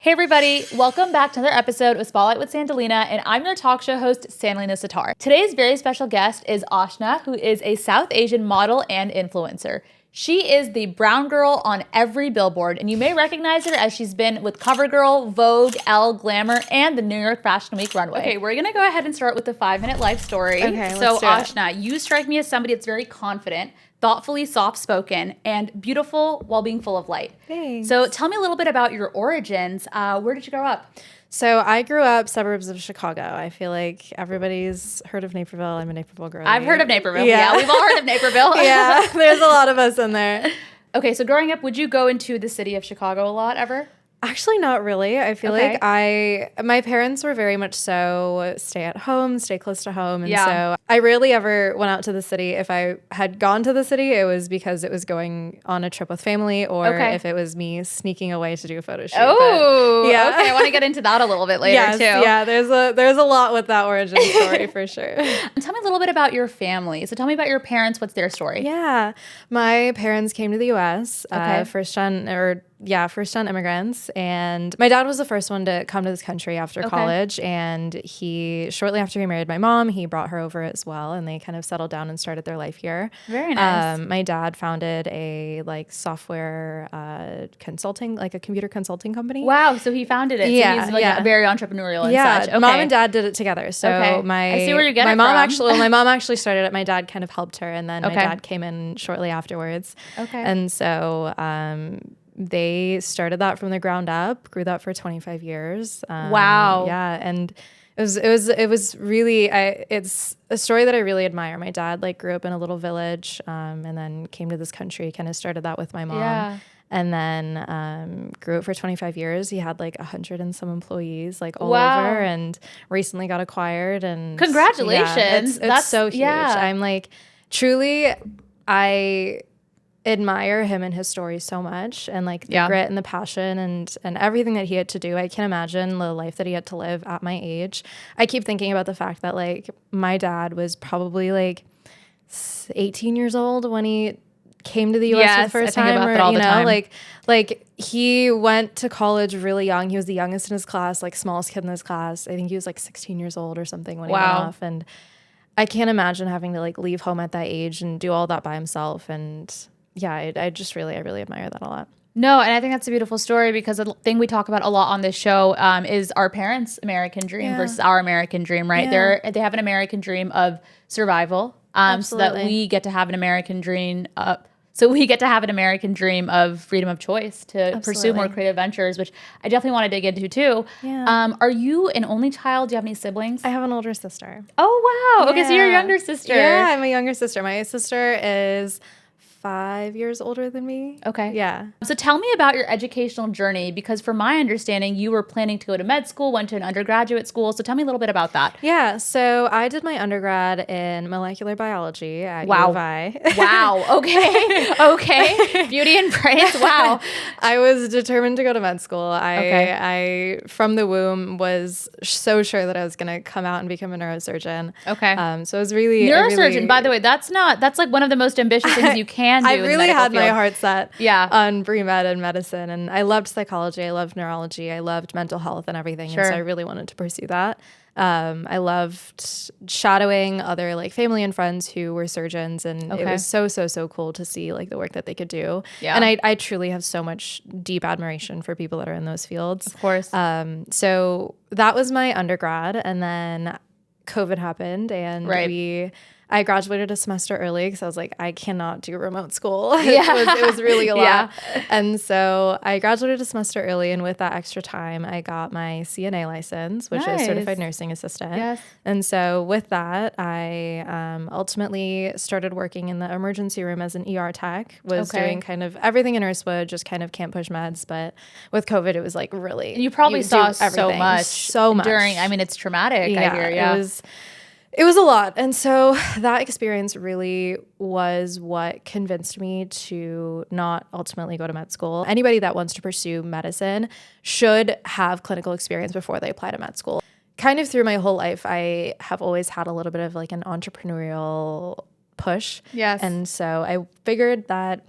Hey everybody, welcome back to another episode of Spotlight with Sandalina, and I'm your talk show host, Sandalina Sitar. Today's very special guest is Ashna, who is a South Asian model and influencer. She is the brown girl on every billboard, and you may recognize her as she's been with CoverGirl, Vogue, Elle, Glamour, and the New York Fashion Week runway. Okay, we're gonna go ahead and start with the 5-minute life story. Okay, so let's do it. Ashna, you strike me as somebody that's very confident, thoughtfully soft-spoken, and beautiful while being full of light. Thanks. So tell me a little bit about your origins. Where did you grow up? So I grew up suburbs of Chicago. I feel like everybody's heard of Naperville. I'm a Naperville girl. I've heard of Naperville. Yeah, we've all heard of Naperville. Yeah, there's a lot of us in there. Okay, so growing up, would you go into the city of Chicago a lot ever? Actually, not really. I feel like my parents were very much so stay at home, stay close to home. And so I rarely ever went out to the city. If I had gone to the city, it was because it was going on a trip with family or if it was me sneaking away to do a photo shoot. Oh, yeah. Okay. I want to get into that a little bit later too. Yeah, there's a lot with that origin story for sure. And tell me a little bit about your family. So tell me about your parents. What's their story? Yeah, my parents came to the U.S. First gen immigrants, and my dad was the first one to come to this country after college, and shortly after he married my mom, he brought her over as well, and they kind of settled down and started their life here. Very nice. My dad founded a software consulting, a computer consulting company. Wow, so he founded it. So he's very entrepreneurial and such. Okay. Mom and dad did it together. So I see where you're getting my mom actually started it. My dad kind of helped her, and then my dad came in shortly afterwards. Okay. And so they started that from the ground up, grew that for 25 years. Wow. Yeah, and it was really it's a story that I really admire. My dad grew up in a little village, and then came to this country. Kind of started that with my mom. Yeah. And then grew it for 25 years. He had 100 and some employees all over, and recently got acquired. And congratulations! It's so huge. Yeah. I'm truly, I admire him and his story so much, and the grit and the passion and everything that he had to do. I can't imagine the life that he had to live at my age. I keep thinking about the fact that my dad was probably 18 years old when he came to the U.S. for the first time. About that all the time. He went to college really young. He was the youngest in his class, smallest kid in his class. I think he was 16 years old or something when he went off. And I can't imagine having to leave home at that age and do all that by himself. And yeah, I really admire that a lot. No, and I think that's a beautiful story, because the thing we talk about a lot on this show is our parents' American dream versus our American dream, right? Yeah. They have an American dream of survival, so that we get to have an American dream. Of freedom of choice to pursue more creative ventures, which I definitely want to dig into too. Yeah. Are you an only child? Do you have any siblings? I have an older sister. Oh, wow. Yeah. Okay, so you're a younger sister. Yeah, I'm a younger sister. My sister is 5 years older than me. Okay. Yeah. So tell me about your educational journey, because from my understanding, you were planning to go to med school, went to an undergraduate school. So tell me a little bit about that. Yeah. So I did my undergrad in molecular biology at U of I. Wow. Okay. Okay. Beauty and praise. Wow. I was determined to go to med school. I from the womb was so sure that I was going to come out and become a neurosurgeon. Okay. So it was really neurosurgeon. By the way, that's one of the most ambitious things you can. I really had my heart set on pre-med and medicine, and I loved psychology, I loved neurology, I loved mental health and everything, and so I really wanted to pursue that. I loved shadowing other family and friends who were surgeons, and it was so cool to see the work that they could do. Yeah. And I truly have so much deep admiration for people that are in those fields. Of course. So that was my undergrad, and then COVID happened, and I graduated a semester early because I was I cannot do remote school. It was really a lot. Yeah. And so I graduated a semester early, and with that extra time, I got my CNA license, which is Certified Nursing Assistant. Yes. And so with that, I ultimately started working in the emergency room as an ER tech, was doing kind of everything a nurse would, just kind of can't push meds. But with COVID, it was really... And you probably saw so much. So much. It's traumatic, I hear. Yeah. It was a lot. And so that experience really was what convinced me to not ultimately go to med school. Anybody that wants to pursue medicine should have clinical experience before they apply to med school. Kind of through my whole life, I have always had a little bit of an entrepreneurial push. Yes. And so I figured that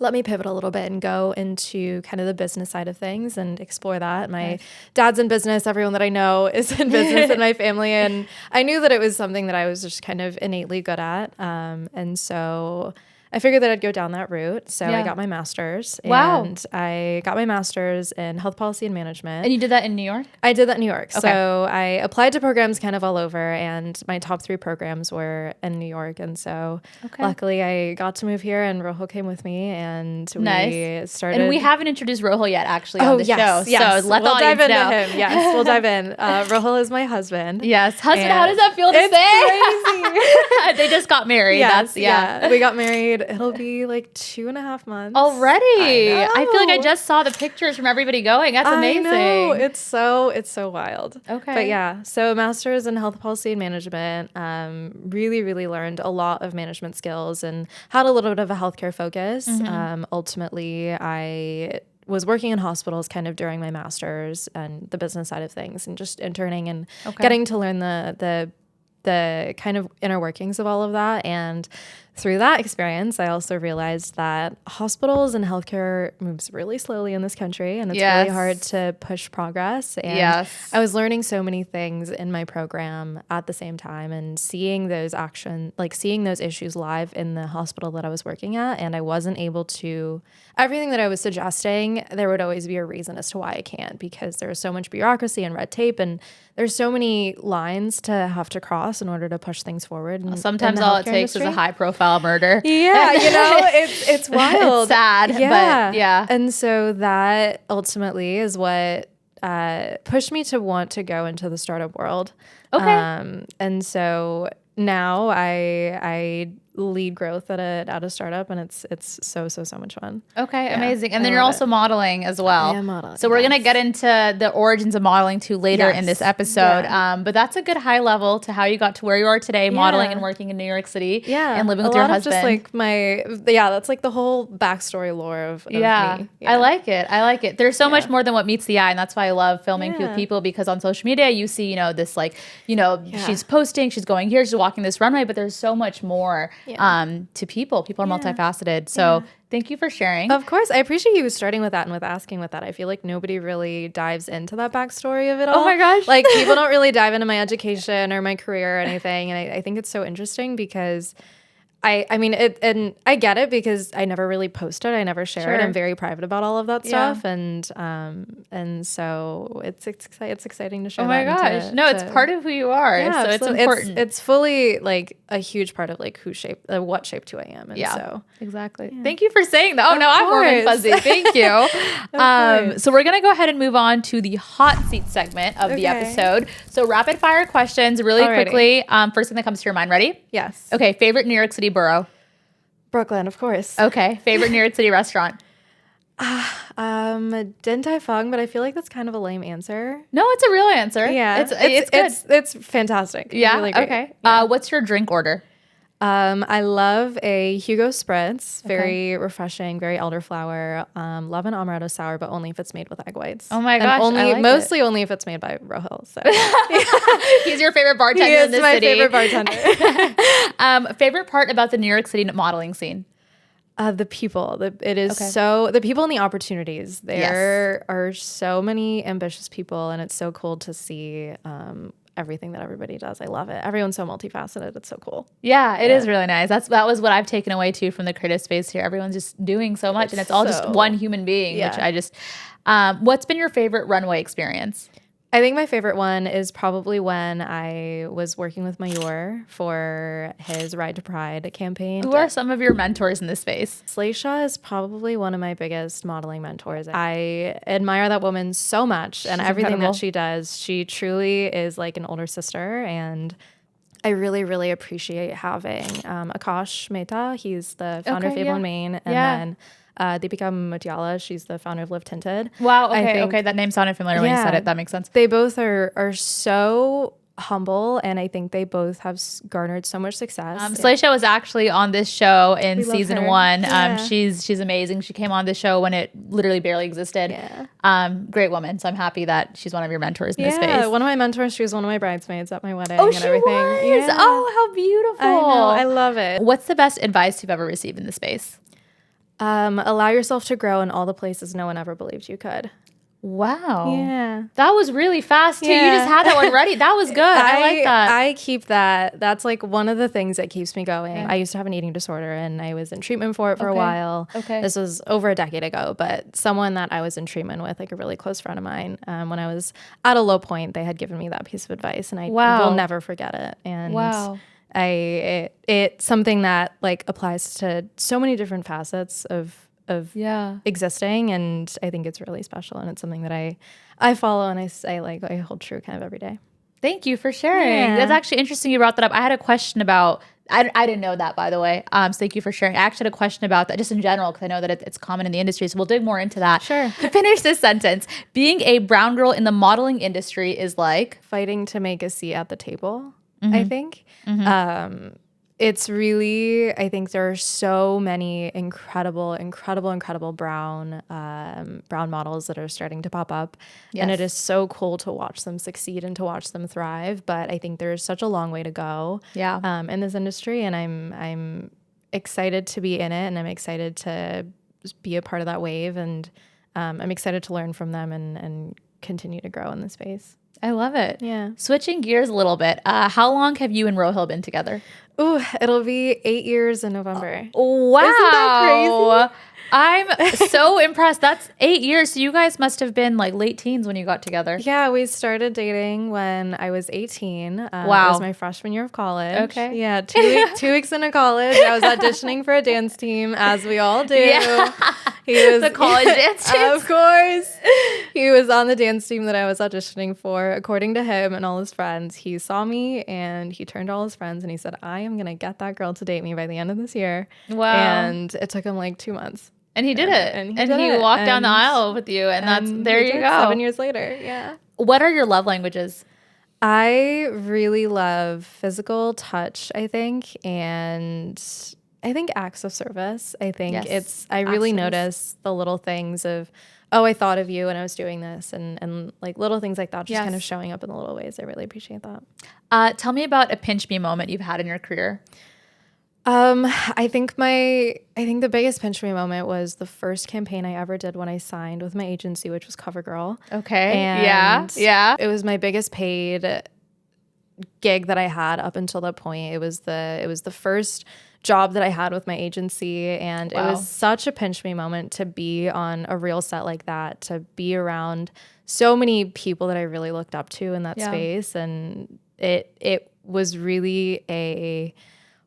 let me pivot a little bit and go into kind of the business side of things and explore that. My dad's in business. Everyone that I know is in business in my family. And I knew that it was something that I was just kind of innately good at. And so I figured that I'd go down that route. So I got my master's. Wow. And I got my master's in health policy and management. And you did that in New York? I did that in New York. Okay. So I applied to programs kind of all over, and my top 3 programs were in New York. And so luckily I got to move here, and Rohil came with me, and we started. And we haven't introduced Rohil yet, actually, on the show. Yes. So let the we'll audience dive into know. him. Yes, we'll dive in. Rohil is my husband. Yes. Husband, how does that feel to say? Crazy. They just got married. Yes, we got married. It'll be like 2.5 months. Already. I feel like I just saw the pictures from everybody going. That's amazing. I know. It's so wild. Okay. But yeah, so master's in health policy and management, really, really learned a lot of management skills and had a little bit of a healthcare focus. Ultimately, I was working in hospitals kind of during my master's and the business side of things, and just interning and getting to learn the kind of inner workings of all of that. And through that experience, I also realized that hospitals and healthcare moves really slowly in this country, and it's really hard to push progress. And I was learning so many things in my program at the same time, and seeing those issues live in the hospital that I was working at. And I wasn't able to, everything that I was suggesting, there would always be a reason as to why I can't, because there's so much bureaucracy and red tape, and there's so many lines to have to cross in order to push things forward. Sometimes all it takes is a high profile murder. Yeah, it's wild. It's sad, but yeah. And so that ultimately is what pushed me to want to go into the startup world. Okay. And so now I lead growth at a startup, and it's so much fun. Okay, amazing. And then you're also modeling as well. I am modeling. So we're gonna get into the origins of modeling too later in this episode. But that's a good high level to how you got to where you are today, modeling and working in New York City. and living with your husband. Just like that's like the whole backstory lore of me. I like it. There's so much more than what meets the eye, and that's why I love filming with people, because on social media you see this she's posting, she's going here, she's walking this runway, but there's so much more to people are multifaceted. So thank you for sharing. Of course. I appreciate you starting with that and with asking with that. I feel like nobody really dives into that backstory of it all. Oh my gosh. Like people don't really dive into my education or my career or anything. And I think it's so interesting because I mean, and I get it, because I never really posted. I never shared. I'm very private about all of that stuff. And so it's exciting to share. Oh my gosh. It's part of who you are. Yeah, so it's important. It's fully like a huge part of like what shaped who I am. And so exactly. Yeah. Thank you for saying that. Oh no, I'm warm and fuzzy. Thank you. So we're going to go ahead and move on to the hot seat segment of the episode. So rapid fire questions really quickly. First thing that comes to your mind. Ready? Yes. Okay. Favorite New York City borough? Brooklyn, of course. Okay. Favorite New York City restaurant? Din Tai Fung, but I feel like that's kind of a lame answer. No, it's a real answer. Yeah, it's good. It's fantastic. Yeah. Really great. Okay. Yeah. What's your drink order? I love a Hugo Spritz, very refreshing, very elderflower. Love an amaretto sour, but only if it's made with egg whites. Oh my gosh, mostly only if it's made by Rohil. So he's your favorite bartender in the city. He is my favorite bartender. Favorite part about the New York City modeling scene? The people. The people and the opportunities. There are so many ambitious people, and it's so cool to see everything that everybody does. I love it. Everyone's so multifaceted. It's so cool. Yeah, it is really nice. That was what I've taken away too from the creative space here. Everyone's just doing so much, and it's all just one human being, which I just what's been your favorite runway experience? I think my favorite one is probably when I was working with Mayur for his Ride to Pride campaign. Who are some of your mentors in this space? Slaysha is probably one of my biggest modeling mentors. I admire that woman so much, and everything that she does. She truly is like an older sister, and I really, really appreciate having Akash Mehta. He's the founder of Fable and Maine, and then Deepika Motiala, she's the founder of Live Tinted. Wow, okay, that name sounded familiar when you said it. That makes sense. They both are so humble, and I think they both have garnered so much success. Slaysha was actually on this show in season 1. She's amazing. She came on this show when it literally barely existed. Great woman. So I'm happy that she's one of your mentors in this space. Yeah, one of my mentors. She was one of my bridesmaids at my wedding and everything. Was? Yeah. Oh, how beautiful. I know. I love it. What's the best advice you've ever received in this space? Allow yourself to grow in all the places no one ever believed you could. Wow. Yeah. That was really fast too. Yeah. You just had that one ready. That was good. I like that. I keep that. That's like one of the things that keeps me going. Yeah. I used to have an eating disorder and I was in treatment for it for a while. Okay. This was over a decade ago, but someone that I was in treatment with, like a really close friend of mine, when I was at a low point, they had given me that piece of advice and I will never forget it. And it's something that like applies to so many different facets of existing, and I think it's really special, and it's something that I follow and I hold true kind of every day. Thank you for sharing. Yeah. That's actually interesting you brought that up. I had a question about I didn't know that, by the way. So thank you for sharing. I actually had a question about that just in general because I know that it's common in the industry. So we'll dig more into that. Sure. To finish this sentence, being a brown girl in the modeling industry is like fighting to make a seat at the table. I think. It's really, I think there are so many incredible brown models that are starting to pop up. Yes. And it is so cool to watch them succeed and to watch them thrive. But I think there's such a long way to go in this industry. And I'm excited to be in it, and I'm excited to be a part of that wave. And I'm excited to learn from them and continue to grow in the space. I love it. Yeah. Switching gears a little bit. How long have you and Rohil been together? Ooh, it'll be 8 years in November. Wow. Isn't that crazy? I'm so impressed. That's 8 years. So you guys must have been like late teens when you got together. Yeah, we started dating when I was 18. Wow. It was my freshman year of college. Okay. Yeah, 2 weeks into college, I was auditioning for a dance team, as we all do. Yeah. He was the college dance team. Of course. He was on the dance team that I was auditioning for. According to him and all his friends, he saw me and he turned to all his friends and he said, I am going to get that girl to date me by the end of this year. Wow. And it took him like 2 months. And he did it. And he walked down the aisle with you. And there you go. 7 years later. Yeah. What are your love languages? I really love physical touch, I think. And I think acts of service. I think I really notice the little things of, oh, I thought of you and I was doing this. And like little things like that, just kind of showing up in the little ways. I really appreciate that. Tell me about a pinch me moment you've had in your career. I think the biggest pinch me moment was the first campaign I ever did when I signed with my agency, which was CoverGirl. Okay. And yeah. It was my biggest paid gig that I had up until that point. It was the first job that I had with my agency, and it was such a pinch me moment to be on a real set like that, to be around so many people that I really looked up to in that space, and it was really a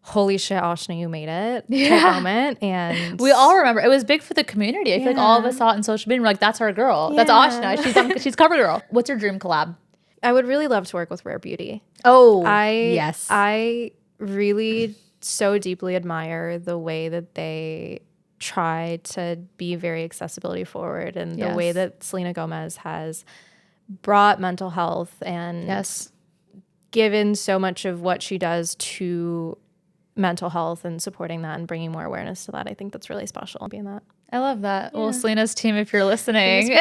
holy shit, Ashna, you made it moment. And we all remember it was big for the community. I feel like all of us saw it on social media and we're like, that's our girl. That's Ashna. She's CoverGirl. What's your dream collab? I would really love to work with Rare Beauty. Oh, yes. I really so deeply admire the way that they try to be very accessibility forward, and the way that Selena Gomez has brought mental health and given so much of what she does to mental health and supporting that and bringing more awareness to that. I think that's really special being that. I love that. Yeah. Well, Selena's team, if you're listening.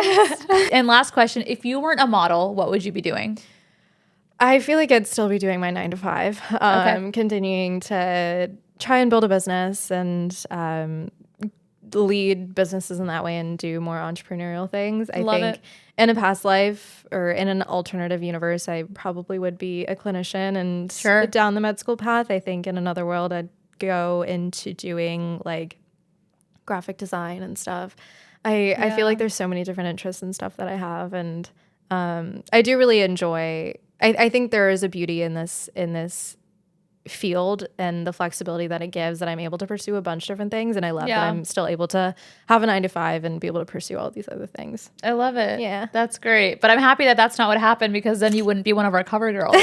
And last question, if you weren't a model, what would you be doing? I feel like I'd still be doing my 9 to 5, continuing to try and build a business and lead businesses in that way and do more entrepreneurial things. I think in a past life or in an alternative universe, I probably would be a clinician and down the med school path. I think in another world, I'd go into doing like graphic design and stuff. I feel like there's so many different interests and stuff that I have, and I do really enjoy. I think there is a beauty in this field and the flexibility that it gives, that I'm able to pursue a bunch of different things, and I love that I'm still able to have a 9 to 5 and be able to pursue all these other things. I love it. Yeah, that's great. But I'm happy that that's not what happened, because then you wouldn't be one of our cover girls.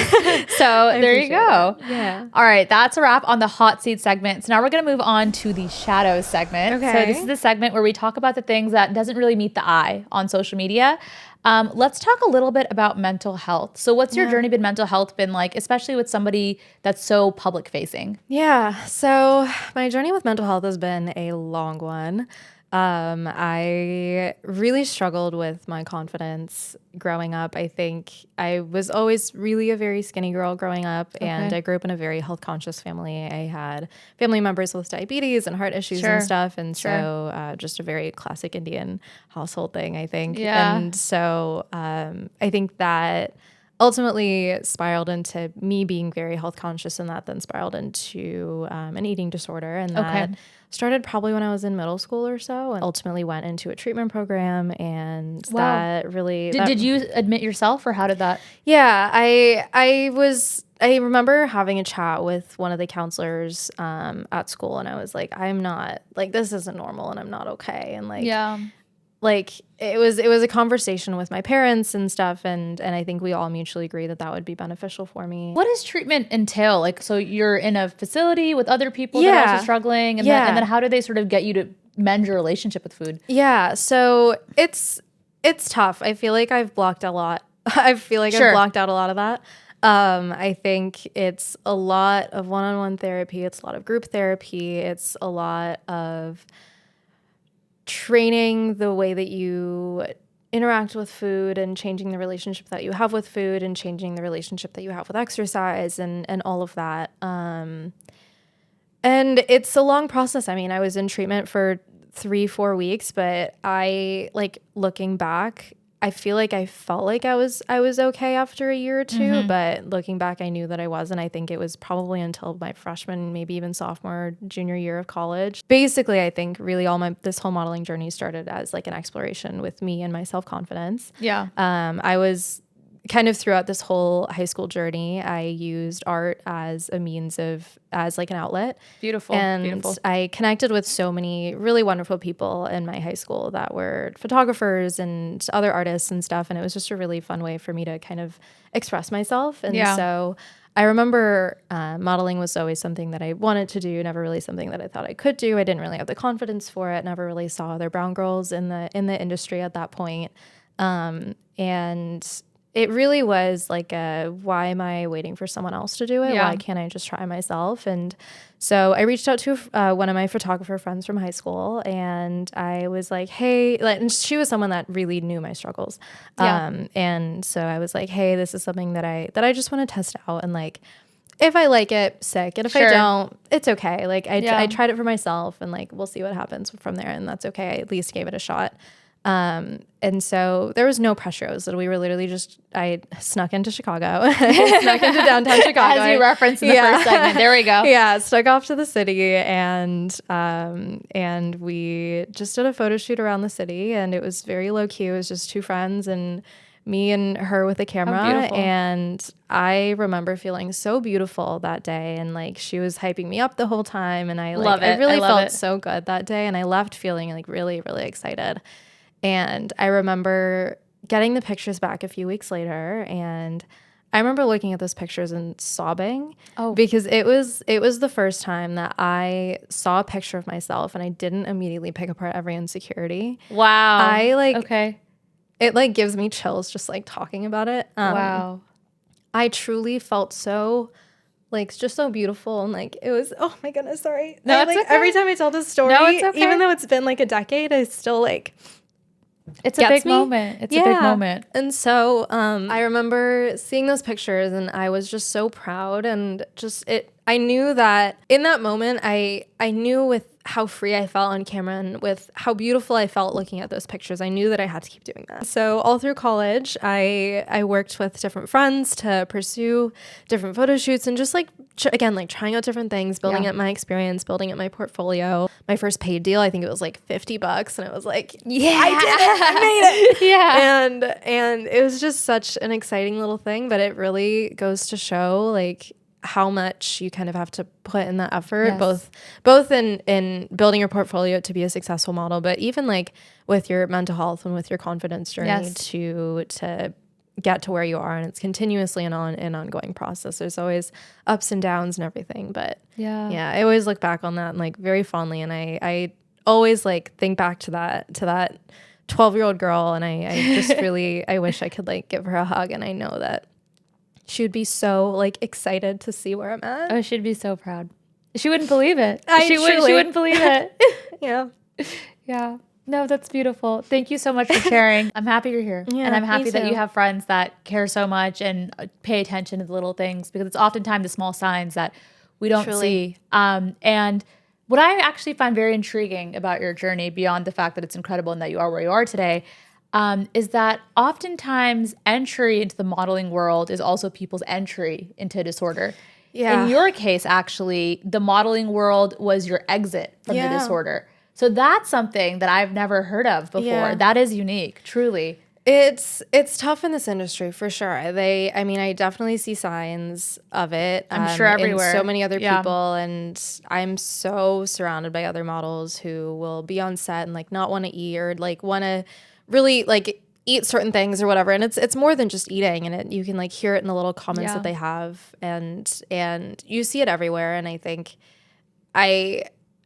So there you go. Yeah. All right, that's a wrap on the hot seat segment. So now we're going to move on to the shadows segment. Okay. So this is the segment where we talk about the things that doesn't really meet the eye on social media. Let's talk a little bit about mental health. So what's your journey been mental health been like, especially with somebody that's so public facing? Yeah. So my journey with mental health has been a long one. I really struggled with my confidence growing up. I think I was always really a very skinny girl growing up, and I grew up in a very health conscious family. I had family members with diabetes and heart issues and stuff. And so just a very classic Indian household thing, I think. Yeah. And so I think that ultimately spiraled into me being very health conscious, and that then spiraled into an eating disorder. And that started probably when I was in middle school or so, and ultimately went into a treatment program. And that really... Did you admit yourself, or how did that... Yeah, I remember having a chat with one of the counselors at school, and I was like, I'm not, like, this isn't normal, and I'm not okay. And like it was a conversation with my parents and stuff, and I think we all mutually agreed that would be beneficial for me. What does treatment entail? Like, so you're in a facility with other people that are also struggling, and then how do they sort of get you to mend your relationship with food? Yeah, so it's tough. I feel like I've blocked a lot. I've blocked out a lot of that. I think it's a lot of one-on-one therapy. It's a lot of group therapy. It's a lot of training the way that you interact with food, and changing the relationship that you have with food, and changing the relationship that you have with exercise, and all of that. And it's a long process. I mean, I was in treatment for 3-4 weeks, but looking back, I feel like I felt like I was okay after a year or two, but looking back, I knew that I wasn't. I think it was probably until my freshman, maybe even sophomore, junior year of college. Basically, I think really this whole modeling journey started as like an exploration with me and my self-confidence. Yeah. I was kind of throughout this whole high school journey, I used art as a means as like an outlet. Beautiful. I connected with so many really wonderful people in my high school that were photographers and other artists and stuff. And it was just a really fun way for me to kind of express myself. And so I remember modeling was always something that I wanted to do, never really something that I thought I could do. I didn't really have the confidence for it, never really saw other brown girls in the industry at that point. And it really was like why am I waiting for someone else to do it? Why can't I just try myself? And so I reached out to one of my photographer friends from high school, and I was like, hey, and she was someone that really knew my struggles. And so I was like, hey, this is something that I just want to test out. And like, if I like it, sick. And if I don't, it's okay. Like I tried it for myself, and like, we'll see what happens from there. And that's okay. I at least gave it a shot. And so there was no pressure. It was that we were literally I snuck into Chicago, snuck into downtown Chicago. As you referenced in the first segment. There we go. Yeah. Stuck off to the city, and we just did a photo shoot around the city, and it was very low key. It was just two friends and me and her with a camera. And I remember feeling so beautiful that day. And like, she was hyping me up the whole time. And I really felt so good that day. And I left feeling like really, really excited. And I remember getting the pictures back a few weeks later, and I remember looking at those pictures and sobbing because it was the first time that I saw a picture of myself and I didn't immediately pick apart every insecurity. Wow. It like gives me chills just like talking about it. Wow. I truly felt so like just so beautiful, and like it was, oh my goodness, sorry. No, it's okay. Every time I tell this story, even though it's been like a decade, I still like it's a big moment. It's a big moment. And so I remember seeing those pictures, and I was just so proud, and I knew that in that moment, I knew with how free I felt on camera and with how beautiful I felt looking at those pictures, I knew that I had to keep doing that. So all through college, I worked with different friends to pursue different photo shoots, and just like, again, like trying out different things, building up my experience, building up my portfolio. My first paid deal, I think it was like $50, and it was like, yeah, I did it, I made it. Yeah. And it was just such an exciting little thing, but it really goes to show like how much you kind of have to put in that effort, both in building your portfolio to be a successful model, but even like with your mental health and with your confidence journey to get to where you are. And it's continuously an ongoing process. There's always ups and downs and everything, but I always look back on that and like very fondly. And I always like think back to that 12-year-old girl. And I just really, I wish I could like give her a hug. And I know that she would be so like excited to see where I'm at. Oh, she'd be so proud. She wouldn't believe it. She wouldn't believe it. Yeah. Yeah. No, that's beautiful. Thank you so much for sharing. I'm happy you're here. And I'm happy that you have friends that care so much and pay attention to the little things, because it's oftentimes the small signs that we don't see. And what I actually find very intriguing about your journey, beyond the fact that it's incredible and that you are where you are today, is that oftentimes entry into the modeling world is also people's entry into disorder. Yeah. In your case, actually, the modeling world was your exit from the disorder. So that's something that I've never heard of before. Yeah. That is unique, truly. It's tough in this industry for sure. I definitely see signs of it. I'm sure everywhere. In so many other people, and I'm so surrounded by other models who will be on set and like not want to eat, or like want to really like eat certain things or whatever. And it's more than just eating, and you can like hear it in the little comments that they have, and you see it everywhere. And I think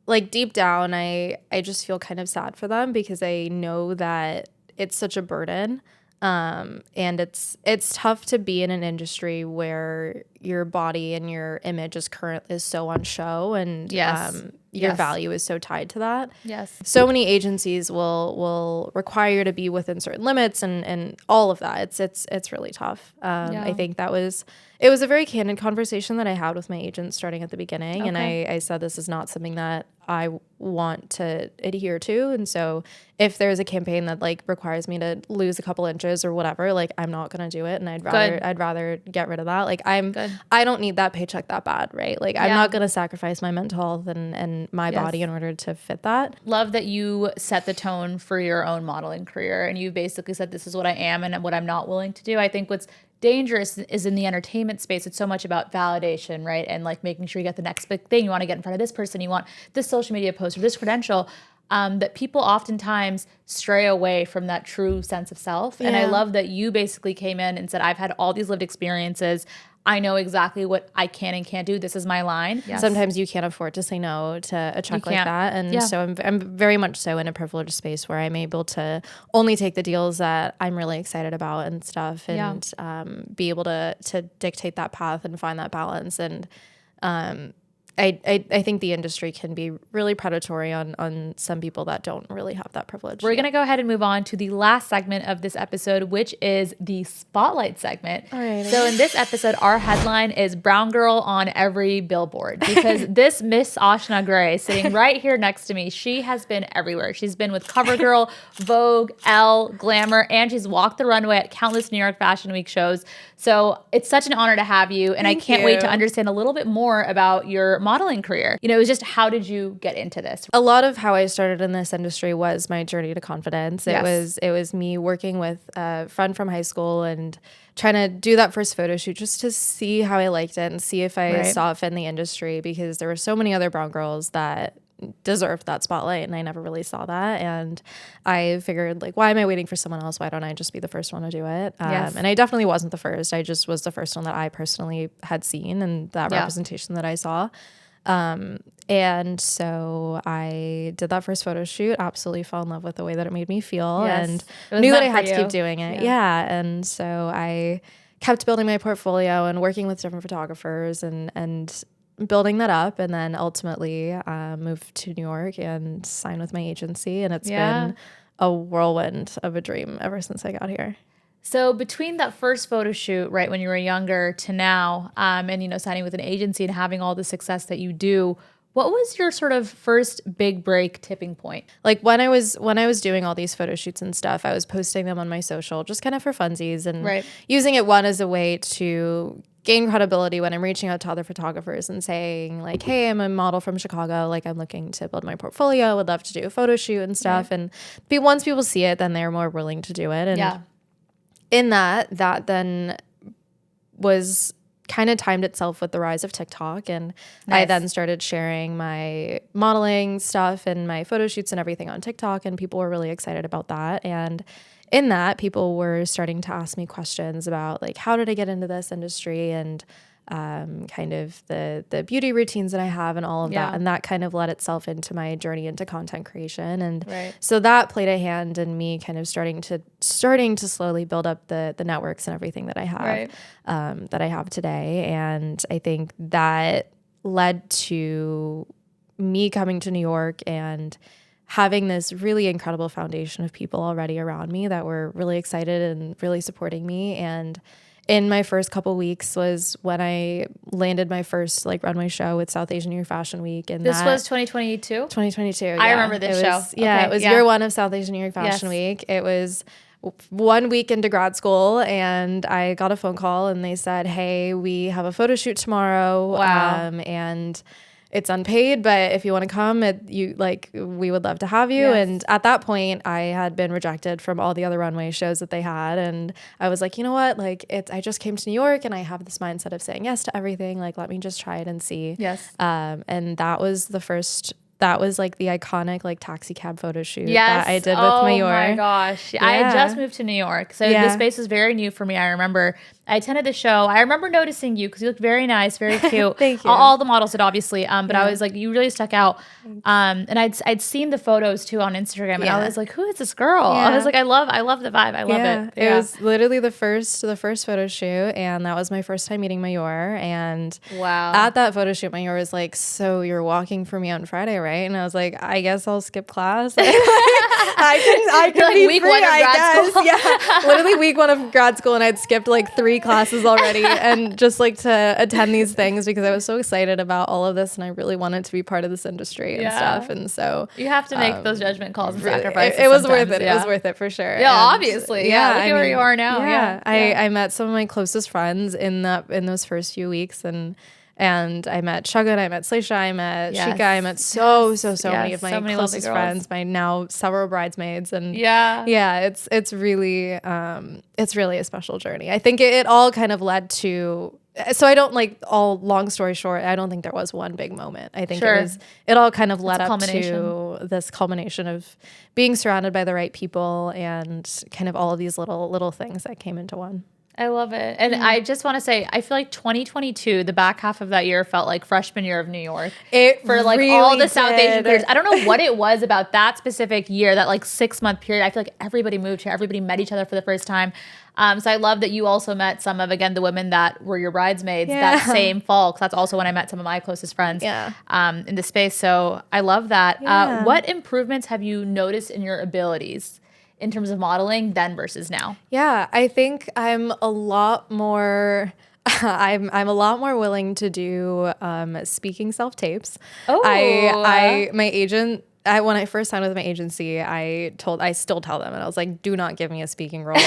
like deep down, I just feel kind of sad for them, because I know that it's such a burden. And it's tough to be in an industry where your body and your image is so on show, and your value is so tied to that. Yes. So many agencies will require you to be within certain limits, and all of that. It's really tough. I think it was a very candid conversation that I had with my agent starting at the beginning. And I said, this is not something that I want to adhere to. And so if there's a campaign that like requires me to lose a couple inches or whatever, like I'm not going to do it. And I'd rather get rid of that. Like I don't need that paycheck that bad, right? Like I'm not going to sacrifice my mental health and my body in order to fit that. Love that you set the tone for your own modeling career, and you basically said, this is what I am and what I'm not willing to do. I think what's dangerous is in the entertainment space. It's so much about validation, right? And like making sure you get the next big thing. You want to get in front of this person. You want this social media post or this credential, that people oftentimes stray away from that true sense of self. Yeah. And I love that you basically came in and said, I've had all these lived experiences. I know exactly what I can and can't do. This is my line. Yes. Sometimes you can't afford to say no to a check like that. And so I'm very much so in a privileged space where I'm able to only take the deals that I'm really excited about and stuff, and be able to dictate that path and find that balance. And I think the industry can be really predatory on some people that don't really have that privilege. We're going to go ahead and move on to the last segment of this episode, which is the spotlight segment. All right. So in this episode, our headline is Brown Girl on Every Billboard, because this Miss Ashna Gray sitting right here next to me, she has been everywhere. She's been with CoverGirl, Vogue, Elle, Glamour, and she's walked the runway at countless New York Fashion Week shows. So it's such an honor to have you, and I can't wait to understand a little bit more about your modeling career. You know, it was just, how did you get into this? A lot of how I started in this industry was my journey to confidence. Yes. It was me working with a friend from high school and trying to do that first photo shoot just to see how I liked it and see if I saw it fit in the industry, because there were so many other brown girls that deserved that spotlight, and I never really saw that. And I figured, like, why am I waiting for someone else? Why don't I just be the first one to do it? And I definitely wasn't the first. I just was the first one that I personally had seen, and that representation that I saw. And so I did that first photo shoot, absolutely fell in love with the way that it made me feel, and knew that I had to keep doing it. Yeah. And so I kept building my portfolio and working with different photographers and building that up, and then ultimately moved to New York and signed with my agency. And it's been a whirlwind of a dream ever since I got here. So between that first photo shoot, right, when you were younger, to now, and, you know, signing with an agency and having all the success that you do, what was your sort of first big break tipping point? Like when I was doing all these photo shoots and stuff, I was posting them on my social just kind of for funsies, and using it as a way to gain credibility when I'm reaching out to other photographers and saying, like, hey, I'm a model from Chicago. Like, I'm looking to build my portfolio. Would love to do a photo shoot and stuff. And once people see it, then they're more willing to do it. And in that then was kind of timed itself with the rise of TikTok. And I then started sharing my modeling stuff and my photo shoots and everything on TikTok. And people were really excited about that. And in that, people were starting to ask me questions about, like, how did I get into this industry, and kind of the beauty routines that I have and all of that. And that kind of led itself into my journey into content creation. And so that played a hand in me kind of starting to slowly build up the networks and everything that I have today. And I think that led to me coming to New York and having this really incredible foundation of people already around me that were really excited and really supporting me. And in my first couple weeks was when I landed my first like runway show with South Asian Year Fashion Week. And this was 2022? 2022. I remember this show. Yeah, it was year one of South Asian Year Fashion Week. It was 1 week into grad school, and I got a phone call and they said, hey, we have a photo shoot tomorrow. Wow. And it's unpaid, but if you want to come, we would love to have you. Yes. And at that point, I had been rejected from all the other runway shows that they had, and I was like, you know what? Like, I just came to New York, and I have this mindset of saying yes to everything. Like, let me just try it and see. Yes. And that was the first. That was like the iconic like taxi cab photo shoot that I did with Mayor. Oh my gosh. Yeah. I had just moved to New York. So the space was very new for me. I remember I attended the show. I remember noticing you because you looked very nice, very cute. Thank you. All the models did, obviously. But I was like, you really stuck out. And I'd seen the photos too on Instagram, and I was like, who is this girl? I was like, I love the vibe. I love it. It was literally the first photo shoot, and that was my first time meeting Mayor. And at that photo shoot, Mayor was like, so you're walking for me on Friday, right? And I was like, I guess I'll skip class. I can like be week free, one of grad school. Yeah, literally week one of grad school, and I'd skipped like 3 classes already, and just like to attend these things because I was so excited about all of this, and I really wanted to be part of this industry and stuff. And so you have to make those judgment calls and sacrifices. It was worth it. It was worth it for sure. Yeah, and obviously. Look at where you are now. I met some of my closest friends in those first few weeks, and I met Shagun, I met Slaisha, I met Shika, I met so many of my closest friends, my now several bridesmaids, and it's really a special journey. I think it all kind of led to. So I don't long story short, I don't think there was one big moment. I think it all kind of led up to this culmination of being surrounded by the right people and kind of all of these little things that came into one. I love it. And I just want to say, I feel like 2022, the back half of that year felt like freshman year of New York. It for like really all the South Asian creators. I don't know what it was about that specific year, that like 6-month period. I feel like everybody moved here. Everybody met each other for the first time. So I love that you also met some of, again, the women that were your bridesmaids that same fall. Because that's also when I met some of my closest friends in the space. So I love that. What improvements have you noticed in your abilities in terms of modeling then versus now? Yeah, I think I'm a lot more I'm a lot more willing to do speaking self-tapes. My agent, when I first signed with my agency, I still tell them, and I was like, do not give me a speaking role.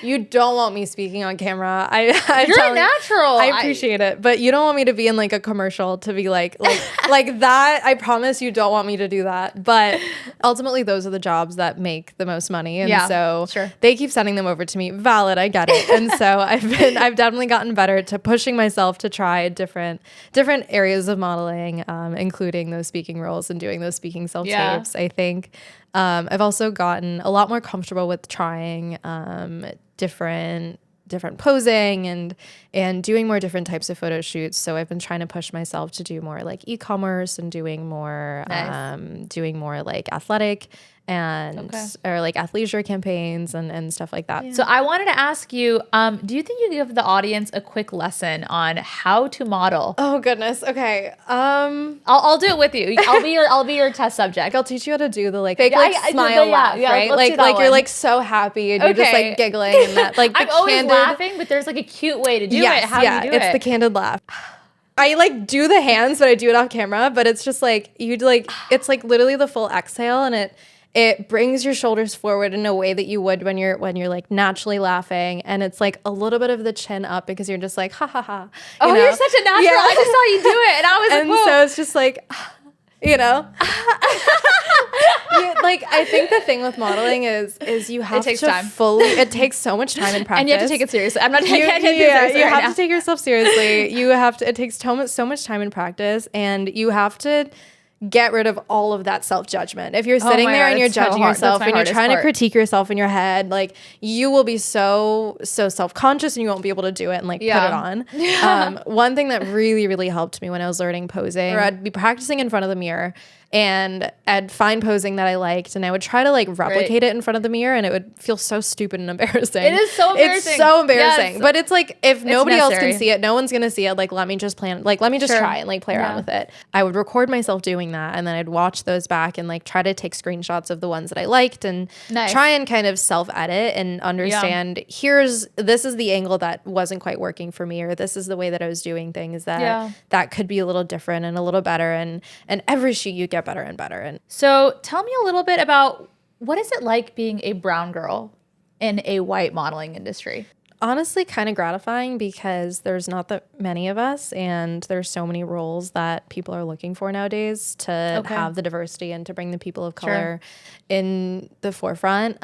You don't want me speaking on camera. You're natural. I appreciate it, but you don't want me to be in like a commercial to be like that. I promise you don't want me to do that. But ultimately those are the jobs that make the most money. And so they keep sending them over to me. Valid, I get it. And so I've definitely gotten better to pushing myself to try different areas of modeling, including those speaking roles and doing those speaking self-tapes. I think I've also gotten a lot more comfortable with trying different posing and doing more different types of photo shoots. So I've been trying to push myself to do more like e-commerce and doing more like athletic and or like athleisure campaigns and stuff like that. So I wanted to ask you, do you think you give the audience a quick lesson on how to model? Oh goodness. Okay. I'll do it with you. I'll be your test subject. I'll teach you how to do the like fake smile laugh, right? Like you're like so happy and you're just like giggling and that like I'm always laughing, but there's like a cute way to do it. How do you do it? It's the candid laugh. I like do the hands, but I do it off camera, but it's just like it's like literally the full exhale, and it brings your shoulders forward in a way that you would when you're like naturally laughing, and it's like a little bit of the chin up because you're just like ha ha ha. You're such a natural. I just saw you do it, and I was like, whoa. So it's just like, like I think the thing with modeling is you have to it takes so much time and practice, and you have to take it seriously. I'm not taking it seriously. You have to take yourself seriously. It takes so much time and practice, and you have to get rid of all of that self-judgment. If you're sitting there and you're judging yourself and you're trying to critique yourself in your head, like you will be so self-conscious and you won't be able to do it and like put it on. One thing that really, really helped me when I was learning posing, or I'd be practicing in front of the mirror and I'd find posing that I liked, and I would try to like replicate it in front of the mirror, and it would feel so stupid and embarrassing. It is so embarrassing. It's so embarrassing. Yes. But it's like, if nobody else necessary. can see it, no one's gonna see it. Like, let me just try and like play around with it. I would record myself doing that, and then I'd watch those back and like try to take screenshots of the ones that I liked, and try and kind of self-edit and understand, this is the angle that wasn't quite working for me, or this is the way that I was doing things that could be a little different and a little better. And every shoot you get better and better. And so tell me a little bit about, what is it like being a brown girl in a white modeling industry? Honestly, kind of gratifying, because there's not that many of us, and there's so many roles that people are looking for nowadays to have the diversity and to bring the people of color in the forefront.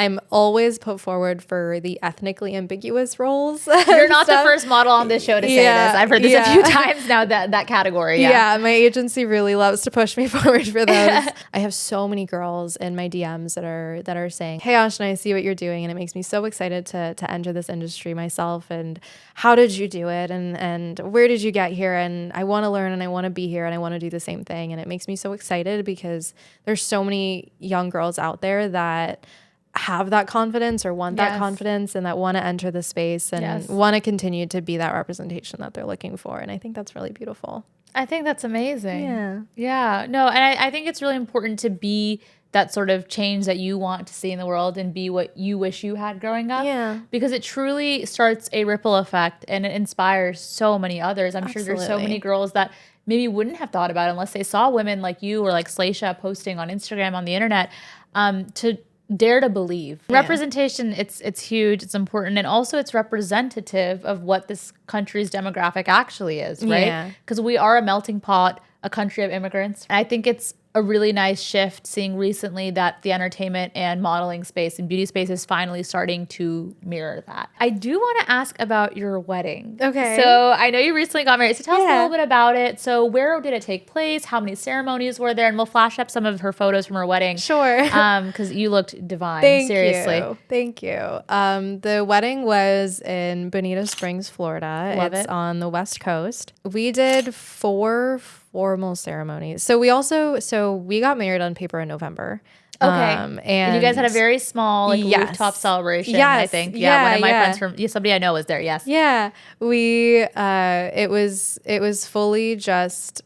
I'm always put forward for the ethnically ambiguous roles. You're not the first model on this show to say this. I've heard this a few times now, that category. Yeah, my agency really loves to push me forward for those. I have so many girls in my DMs that are saying, "Hey, Ashna, I see what you're doing, and it makes me so excited to enter this industry myself. And how did you do it? And where did you get here? And I want to learn, and I want to be here, and I want to do the same thing." And it makes me so excited, because there's so many young girls out there that have that confidence, or want that confidence, and that want to enter the space, and want to continue to be that representation that they're looking for. And I think that's really beautiful. I think that's amazing. Yeah. No, and I think it's really important to be that sort of change that you want to see in the world, and be what you wish you had growing up. Yeah. Because it truly starts a ripple effect, and it inspires so many others. I'm sure there's so many girls that maybe wouldn't have thought about it unless they saw women like you, or like Slaysha, posting on Instagram, on the internet, to dare to believe. Representation, it's huge, it's important, and also it's representative of what this country's demographic actually is, right? Because we are a melting pot, a country of immigrants. And I think it's a really nice shift seeing recently that the entertainment and modeling space and beauty space is finally starting to mirror that. I do want to ask about your wedding. Okay. So I know you recently got married. So tell us a little bit about it. So where did it take place? How many ceremonies were there? And we'll flash up some of her photos from her wedding. Sure. Because you looked divine. Seriously. Thank you. The wedding was in Bonita Springs, Florida. It's on the West Coast. We did 4 formal ceremonies. So we got married on paper in November. Okay. And you guys had a very small rooftop celebration, I think. Yeah. One of my friends from somebody I know was there. Yes. Yeah. We it was fully just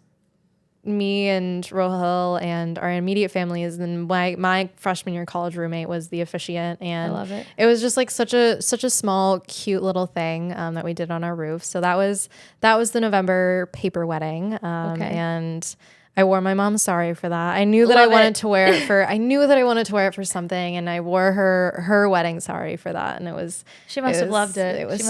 me and Rohil and our immediate families, and my freshman year college roommate was the officiant, and I love it. It was just like such a small, cute little thing that we did on our roof. So that was the November paper wedding, and I wore my mom's sari for that. I knew that I wanted to wear it for something, and I wore her wedding sari for that, and it was. She must have loved it. It was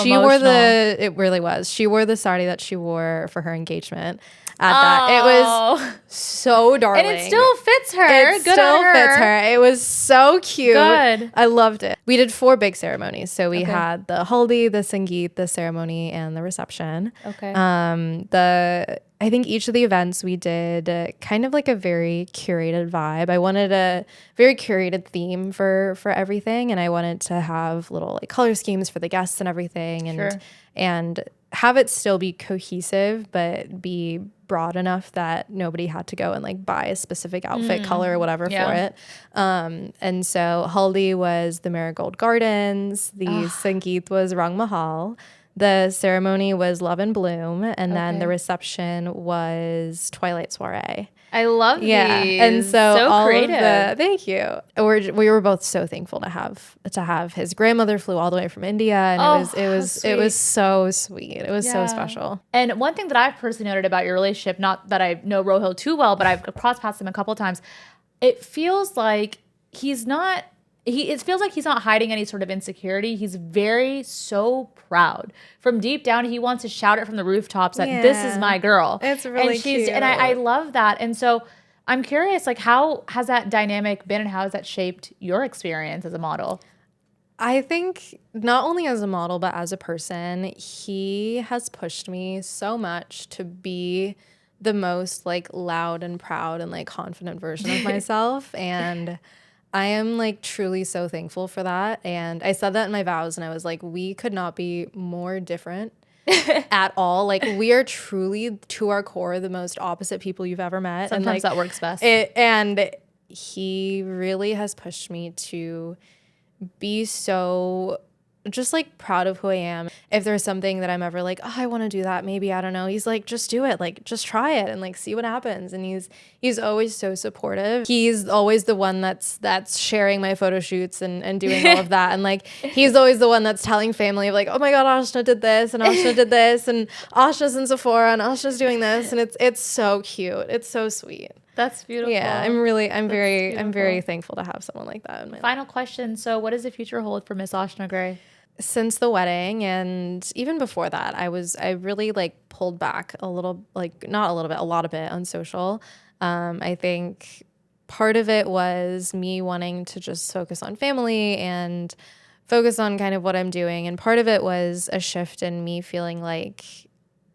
she wore it really was. She wore the sari that she wore for her engagement. That. It was so darling. And it still fits her. It still fits her. It was so cute. Good. I loved it. We did 4 big ceremonies. So we had the haldi, the sangeet, the ceremony, and the reception. Okay. I think each of the events we did kind of like a very curated vibe. I wanted a very curated theme for everything, and I wanted to have little like color schemes for the guests and everything, and have it still be cohesive, but be broad enough that nobody had to go and like buy a specific outfit color or whatever for it. And so haldi was the Marigold Gardens, the sangeet was Rang Mahal, the ceremony was Love and Bloom, and then the reception was Twilight Soiree. I love these. And so all creative. Thank you. We were both so thankful to have his grandmother flew all the way from India, and it was so sweet. It was so special. And one thing that I've personally noted about your relationship, not that I know Rohil too well, but I've crossed paths him a couple of times, it feels like it feels like he's not hiding any sort of insecurity. He's so proud. From deep down, he wants to shout it from the rooftops that this is my girl. It's really cute. And I love that. And so I'm curious, like, how has that dynamic been, and how has that shaped your experience as a model? I think not only as a model, but as a person, he has pushed me so much to be the most like loud and proud and like confident version of myself. And I am like truly so thankful for that. And I said that in my vows, and I was like, we could not be more different at all. Like, we are truly, to our core, the most opposite people you've ever met. Sometimes and like, that works best. And he really has pushed me to be so just like proud of who I am. If there's something that I'm ever like, oh, I want to do that, maybe, I don't know, he's like, just do it, like, just try it and like see what happens. And he's always so supportive. He's always the one that's sharing my photo shoots and doing all of that. And like, he's always the one that's telling family of like, oh my God, Ashna did this and Ashna did this and Ashna's in Sephora and Ashna's doing this. And it's so cute. It's so sweet. That's beautiful. Yeah, I'm very thankful to have someone like that in my life. Final question. So what does the future hold for Miss Ashna Gray? Since the wedding and even before that, I really like pulled back a little, like not a little bit, a lot of it on social. I think part of it was me wanting to just focus on family and focus on kind of what I'm doing. And part of it was a shift in me feeling like,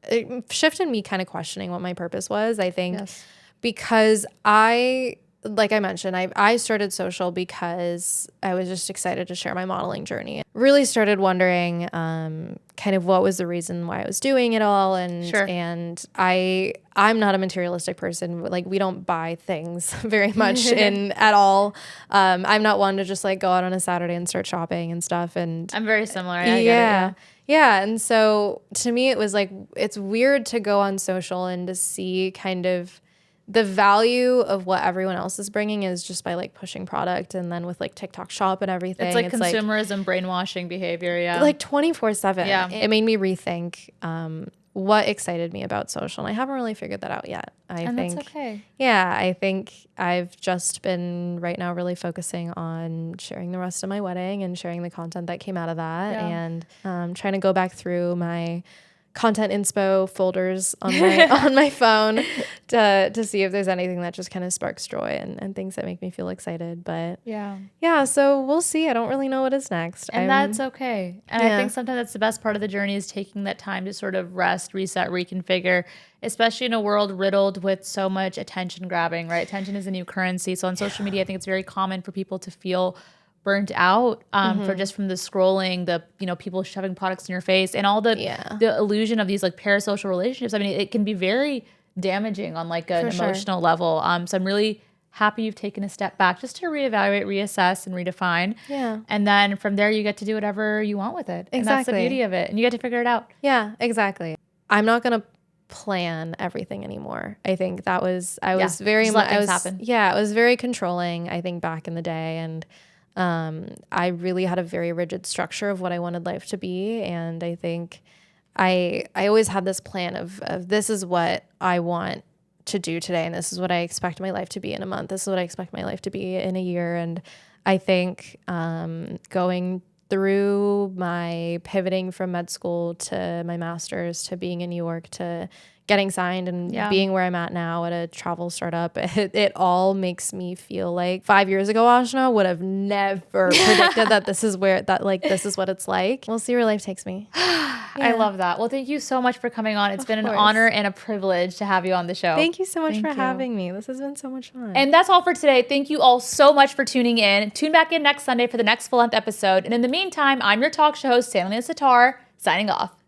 kind of questioning what my purpose was, I think. Yes. Because like I mentioned, I started social because I was just excited to share my modeling journey. Really started wondering kind of what was the reason why I was doing it all. And sure. And I'm not a materialistic person. Like, we don't buy things very much at all. I'm not one to just like go out on a Saturday and start shopping and stuff. And I'm very similar. Yeah. And so to me, it was like, it's weird to go on social and to see kind of the value of what everyone else is bringing is just by like pushing product, and then with like TikTok shop and everything. It's like consumerism, brainwashing behavior. Yeah. Like 24/7. Yeah. It made me rethink what excited me about social. And I haven't really figured that out yet. I think that's okay. Yeah. I think I've just been right now really focusing on sharing the rest of my wedding and sharing the content that came out of that. Yeah. And trying to go back through my content inspo folders on my phone to see if there's anything that just kind of sparks joy and things that make me feel excited. But yeah, so we'll see. I don't really know what is next. And that's okay. And I think sometimes that's the best part of the journey, is taking that time to sort of rest, reset, reconfigure, especially in a world riddled with so much attention grabbing, right? Attention is a new currency. So on social media, I think it's very common for people to feel burnt out from the scrolling, the people shoving products in your face, and all the illusion of these like parasocial relationships. I mean, it can be very damaging on like an emotional level. So I'm really happy you've taken a step back just to reevaluate, reassess, and redefine. Yeah. And then from there, you get to do whatever you want with it. Exactly. And that's the beauty of it. And you get to figure it out. Yeah, exactly. I'm not gonna plan everything anymore. I think I was very much I was very controlling, I think, back in the day, and I really had a very rigid structure of what I wanted life to be. And I think I always had this plan of this is what I want to do today, and this is what I expect my life to be in a month. This is what I expect my life to be in a year. And I think going through my pivoting from med school to my master's to being in New York to getting signed and being where I'm at now at a travel startup, it all makes me feel like 5 years ago, Ashna would have never predicted that this is what it's like. We'll see where life takes me. I love that. Well, thank you so much for coming on. It's been an honor and a privilege to have you on the show. Thank you so much for having me. This has been so much fun. And that's all for today. Thank you all so much for tuning in. Tune back in next Sunday for the next full-length episode. And in the meantime, I'm your talk show host, Sandalina Sitar, signing off.